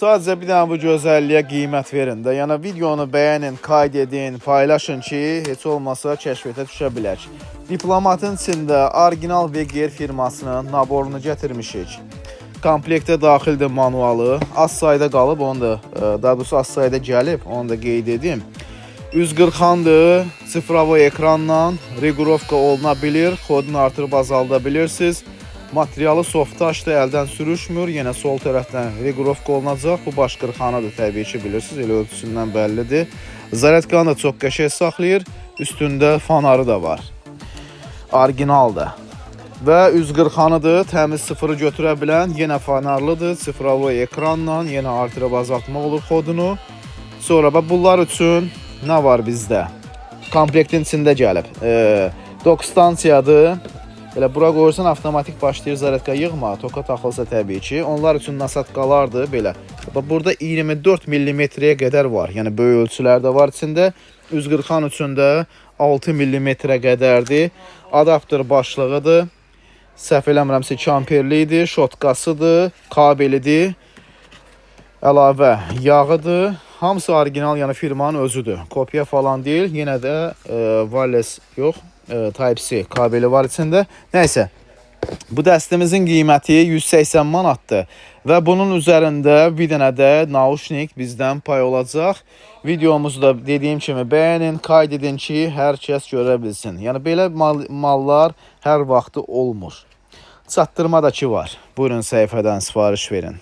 Sadəcə bir dənə bu gözəlliyə qiymət verin də. Yəni videonu bəyənin, qayd edin, paylaşın ki, heç olmasa kəşfiyyata düşə bilək. Diplomatın içində orijinal Vegear firmasının naborunu gətirmişik. Komplektə daxildir manualı. Az sayda qalıb, onu da, daha doğrusu az sayda gəlib, onu da qeyd edim. 140-andır, sıfıravoy ekranla regulovka oluna bilir, kodunu artırıb azalda bilirsiniz. Materialı softdaşdır, əldən sürüşmür. Yenə sol tərəfdən regulovka olunacaq. Bu baş qırxanıdır təbii ki, bilirsiniz. Elə ölçüsündən bəllidir. Zaryadkanı da çox qəşəng saxlayır. Üstündə fanarı da var. Orijinaldır. Və 140-anıdır. Təmiz sıfırı götürə bilən. Yenə fanarlıdır. Sıfıravoy ekranla. Yenə artırıb azaltmaq olur kodunu. Sonra bunlar üçün nə var bizdə? Komplektin içində gəlib. Dok stansiyadır. Elə bura qoyursan avtomatik başlayır zaryadka yığma, toka taxılsa təbii ki. Onlar üçün nasatqalardır belə. Burada 24 mm-yə qədər var. Yəni böyük ölçülər də var içində. 140-an üçün də 6 mm-ə qədərdir. Adapter başlığıdır. Səhv eləmirəmsə 2 amperlidir, şotkasıdır, kabelidir. Əlavə yağıdır. Hamısı orijinal, yəni firmanın özüdür. Kopya falan deyil. Yenə də wireless yox. Type-C kabeli var içində. Nəysə, bu dəstimizin qiyməti 180 manatdır və bunun üzərində bir dənə də naushnik bizdən pay olacaq. Videomuzu da dediyim kimi bəyənin, qayd edin ki, hər kəs görə bilsin. Yəni belə mallar hər vaxtı olmur. Çatdırma da ki var. Buyurun səhifədən sifariş verin.